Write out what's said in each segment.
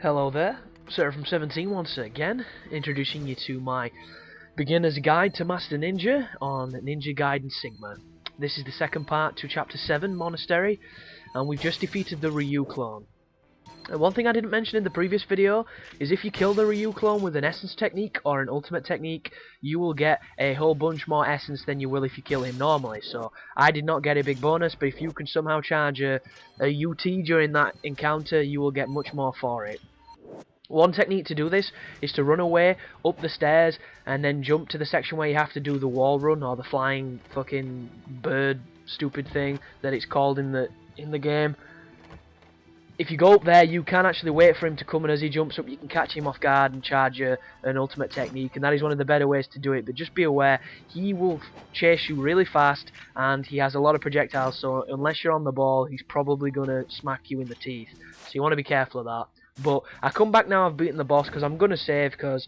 Hello there, Sir from 17 once again, introducing you to my beginner's guide to Master Ninja on Ninja Gaiden Sigma. This is the second part to Chapter 7, Monastery, and we've just defeated the Ryu clone. And one thing I didn't mention in the previous video is if you kill the Ryu clone with an essence technique or an ultimate technique, you will get a whole bunch more essence than you will if you kill him normally. So I did not get a big bonus, but if you can somehow charge a UT during that encounter, you will get much more for it. One technique to do this is to run away up the stairs and then jump to the section where you have to do the wall run or the flying fucking bird stupid thing that it's called in the game. If you go up there, you can actually wait for him to come, and as he jumps up you can catch him off guard and charge an ultimate technique, and that is one of the better ways to do it. But just be aware, he will chase you really fast and he has a lot of projectiles, so unless you're on the ball he's probably going to smack you in the teeth, so you want to be careful of that. But I come back now I've beaten the boss because I'm going to save, because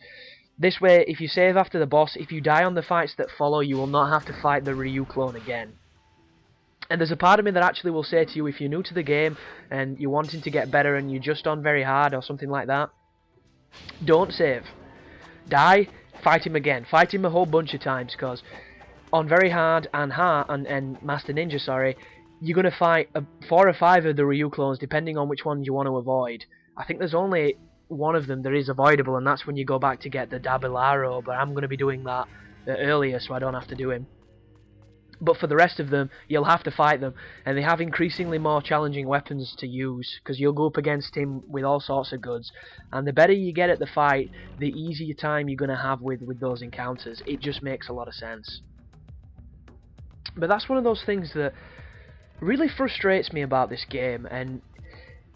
this way if you save after the boss, if you die on the fights that follow, you will not have to fight the Ryu clone again. And there's a part of me that actually will say to you, if you're new to the game and you're wanting to get better and you're just on very hard or something like that, don't save. Die, fight him again. Fight him a whole bunch of times, because on very hard and Master Ninja, sorry, you're going to fight 4 or 5 of the Ryu clones depending on which ones you want to avoid. I think there's only one of them that is avoidable, and that's when you go back to get the Dabilaro, but I'm going to be doing that earlier so I don't have to do him. But for the rest of them, you'll have to fight them, and they have increasingly more challenging weapons to use, because you'll go up against him with all sorts of goods, and the better you get at the fight, the easier time you're going to have with those encounters. It just makes a lot of sense. But that's one of those things that really frustrates me about this game, and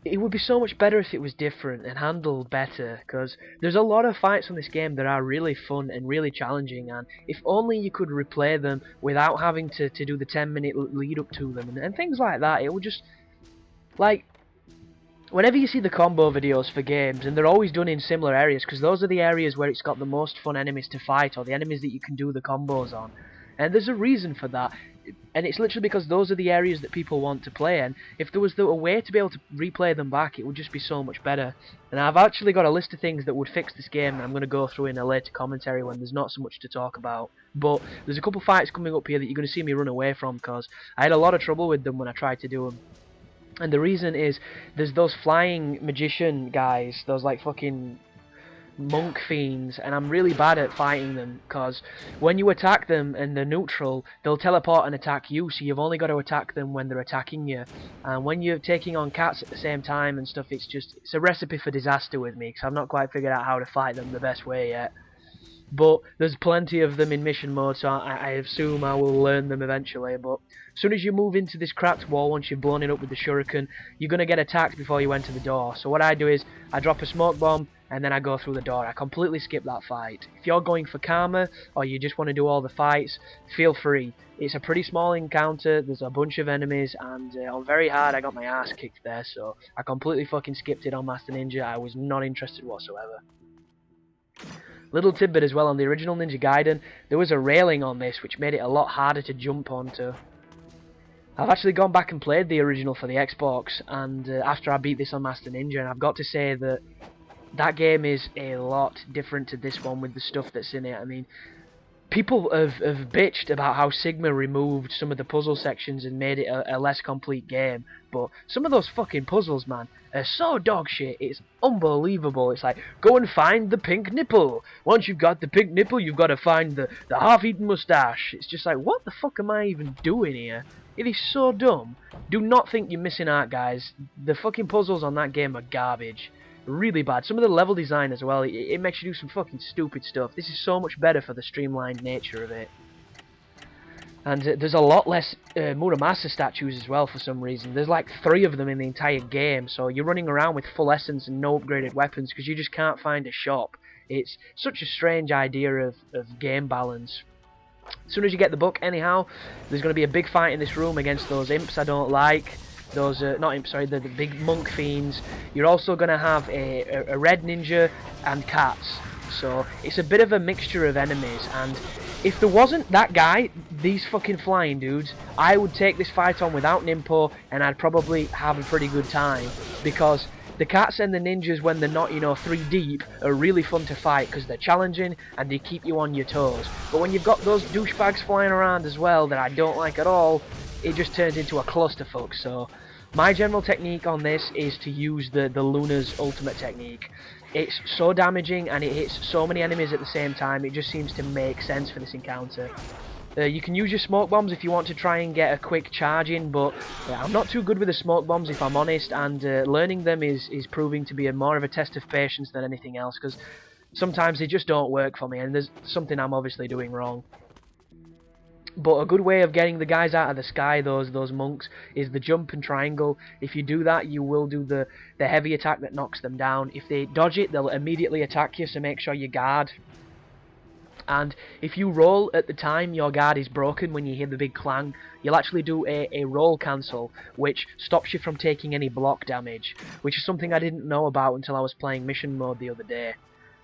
it would be so much better if it was different and handled better, because there's a lot of fights on this game that are really fun and really challenging, and if only you could replay them without having to do the 10-minute lead up to them and things like that. It would just, like, whenever you see the combo videos for games, and they're always done in similar areas, because those are the areas where it's got the most fun enemies to fight, or the enemies that you can do the combos on. And there's a reason for that, and it's literally because those are the areas that people want to play, and if there was a way to be able to replay them back, it would just be so much better. And I've actually got a list of things that would fix this game that I'm going to go through in a later commentary when there's not so much to talk about. But there's a couple fights coming up here that you're going to see me run away from, because I had a lot of trouble with them when I tried to do them. And the reason is, there's those flying magician guys, those like fucking monk fiends, and I'm really bad at fighting them, because when you attack them and they're neutral, they'll teleport and attack you, so you've only got to attack them when they're attacking you. And when you're taking on cats at the same time and stuff, it's a recipe for disaster with me, because I've not quite figured out how to fight them the best way yet. But there's plenty of them in mission mode, so I assume I will learn them eventually. But as soon as you move into this cracked wall, once you've blown it up with the shuriken, you're going to get attacked before you enter the door. So what I do is, I drop a smoke bomb, and then I go through the door. I completely skip that fight. If you're going for karma, or you just want to do all the fights, feel free. It's a pretty small encounter, there's a bunch of enemies, and on very hard I got my ass kicked there, so I completely fucking skipped it on Master Ninja. I was not interested whatsoever. Little tidbit as well, on the original Ninja Gaiden, there was a railing on this which made it a lot harder to jump onto. I've actually gone back and played the original for the Xbox, and after I beat this on Master Ninja, and I've got to say that that game is a lot different to this one with the stuff that's in it. I mean, people have bitched about how Sigma removed some of the puzzle sections and made it a less complete game, but some of those fucking puzzles, man, are so dog shit, it's unbelievable. It's like, go and find the pink nipple. Once you've got the pink nipple, you've got to find the half-eaten moustache. It's just like, what the fuck am I even doing here? It is so dumb. Do not think you're missing out, guys. The fucking puzzles on that game are garbage. Really bad. Some of the level design as well, it makes you do some fucking stupid stuff. This is so much better for the streamlined nature of it. And there's a lot less Muramasa statues as well for some reason. There's like 3 of them in the entire game, so you're running around with full essence and no upgraded weapons because you just can't find a shop. It's such a strange idea of game balance. As soon as you get the book, anyhow, there's going to be a big fight in this room against those imps I don't like. Those, not imps, sorry, the big monk fiends. You're also going to have a red ninja and cats. So it's a bit of a mixture of enemies, and if there wasn't that guy, these fucking flying dudes, I would take this fight on without Nimpo and I'd probably have a pretty good time, because The cats and the ninjas, when they're not, you know, 3 deep, are really fun to fight because they're challenging and they keep you on your toes. But when you've got those douchebags flying around as well that I don't like at all, it just turns into a clusterfuck. So my general technique on this is to use the Luna's ultimate technique. It's so damaging and it hits so many enemies at the same time, it just seems to make sense for this encounter. You can use your smoke bombs if you want to try and get a quick charge in, but I'm not too good with the smoke bombs if I'm honest, and learning them is proving to be more of a test of patience than anything else, because sometimes they just don't work for me and there's something I'm obviously doing wrong. But a good way of getting the guys out of the sky, those monks, is the jump and triangle. If you do that, you will do the heavy attack that knocks them down. If they dodge it, they'll immediately attack you, so make sure you guard. And if you roll at the time your guard is broken when you hear the big clang, you'll actually do a roll cancel, which stops you from taking any block damage, which is something I didn't know about until I was playing mission mode the other day.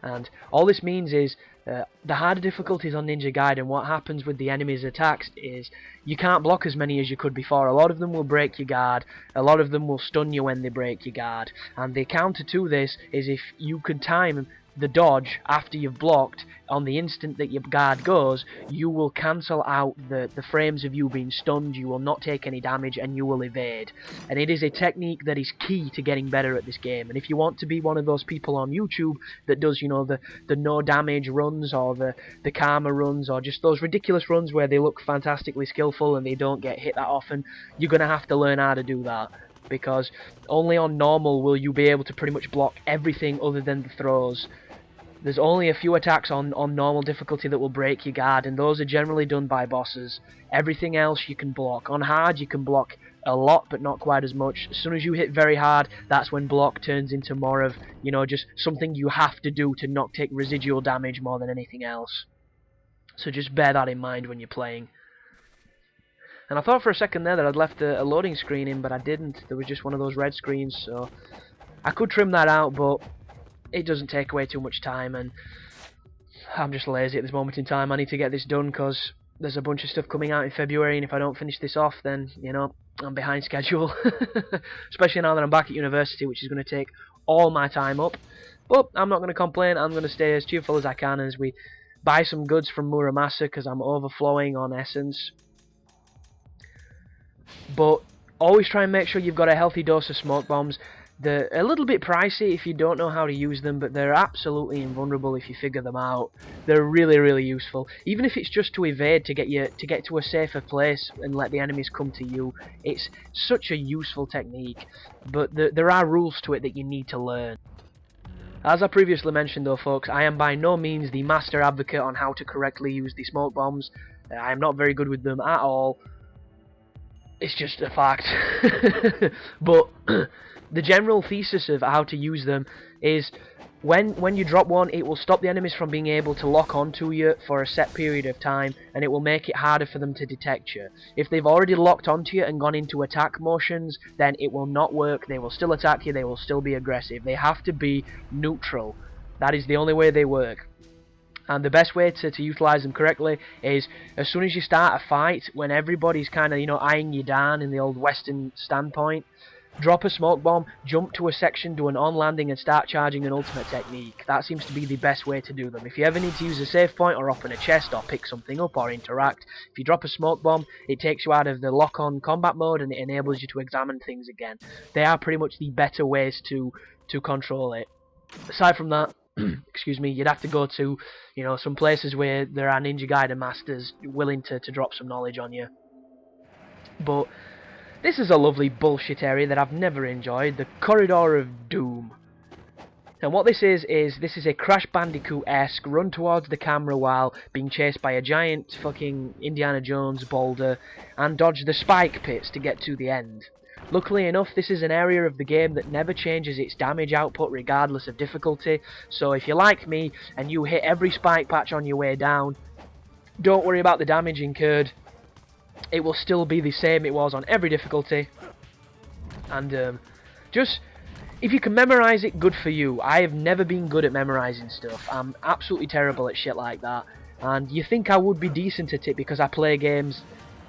And all this means is, the harder difficulties on Ninja Gaiden, what happens with the enemy's attacks is you can't block as many as you could before. A lot of them will break your guard, a lot of them will stun you when they break your guard. And the counter to this is if you can time the dodge after you've blocked, on the instant that your guard goes, you will cancel out the frames of you being stunned, you will not take any damage, and you will evade. And it is a technique that is key to getting better at this game. And if you want to be one of those people on YouTube that does, you know, the no damage runs, or the karma runs, or just those ridiculous runs where they look fantastically skillful and they don't get hit that often, you're going to have to learn how to do that. Because only on normal will you be able to pretty much block everything other than the throws. There's only a few attacks on normal difficulty that will break your guard, and those are generally done by bosses. Everything else you can block. On hard you can block a lot, but not quite as much. As soon as you hit very hard, that's when block turns into more of, you know, just something you have to do to not take residual damage more than anything else. So just bear that in mind when you're playing. And I thought for a second there that I'd left a loading screen in, but I didn't. There was just one of those red screens, so I could trim that out, but it doesn't take away too much time, and I'm just lazy at this moment in time. I need to get this done because there's a bunch of stuff coming out in February, and if I don't finish this off, then, you know, I'm behind schedule. Especially now that I'm back at university, which is going to take all my time up. But I'm not going to complain. I'm going to stay as cheerful as I can as we buy some goods from Muramasa, because I'm overflowing on essence. But always try and make sure you've got a healthy dose of smoke bombs. They're a little bit pricey if you don't know how to use them, but they're absolutely invulnerable if you figure them out. They're really, really useful. Even if it's just to evade, to get to a safer place and let the enemies come to you. It's such a useful technique, but there are rules to it that you need to learn. As I previously mentioned though, folks, I am by no means the master advocate on how to correctly use the smoke bombs. I am not very good with them at all. It's just a fact. But the general thesis of how to use them is when you drop one, it will stop the enemies from being able to lock onto you for a set period of time, and it will make it harder for them to detect you. If they've already locked onto you and gone into attack motions, then it will not work. They will still attack you, they will still be aggressive. They have to be neutral. That is the only way they work. And the best way to utilise them correctly is as soon as you start a fight, when everybody's kind of, you know, eyeing you down in the old Western standpoint, drop a smoke bomb, jump to a section, do an on-landing and start charging an ultimate technique. That seems to be the best way to do them. If you ever need to use a save point or open a chest or pick something up or interact, if you drop a smoke bomb, it takes you out of the lock-on combat mode and it enables you to examine things again. They are pretty much the better ways to control it. Aside from that, excuse me, you'd have to go to, you know, some places where there are Ninja Gaiden masters willing to drop some knowledge on you. But this is a lovely bullshit area that I've never enjoyed, the Corridor of Doom. And what this is a Crash Bandicoot-esque run towards the camera while being chased by a giant fucking Indiana Jones boulder and dodge the spike pits to get to the end. Luckily enough, this is an area of the game that never changes its damage output regardless of difficulty, so if you're like me and you hit every spike patch on your way down, don't worry about the damage incurred. It will still be the same it was on every difficulty. And just, if you can memorise it, good for you. I have never been good at memorising stuff. I'm absolutely terrible at shit like that. And you think I would be decent at it because I play games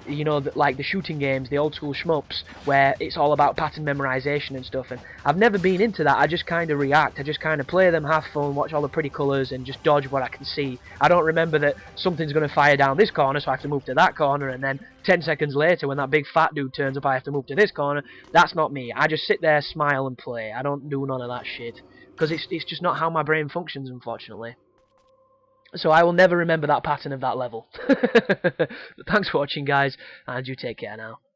you know, like the shooting games, the old school shmups, where it's all about pattern memorization and stuff. And I've never been into that. I just kind of react. I just kind of play them, have fun, watch all the pretty colours, and just dodge what I can see. I don't remember that something's going to fire down this corner, so I have to move to that corner, and then 10 seconds later, when that big fat dude turns up, I have to move to this corner. That's not me. I just sit there, smile, and play. I don't do none of that shit. Because it's just not how my brain functions, unfortunately. So I will never remember that pattern of that level. But thanks for watching, guys, and you take care now.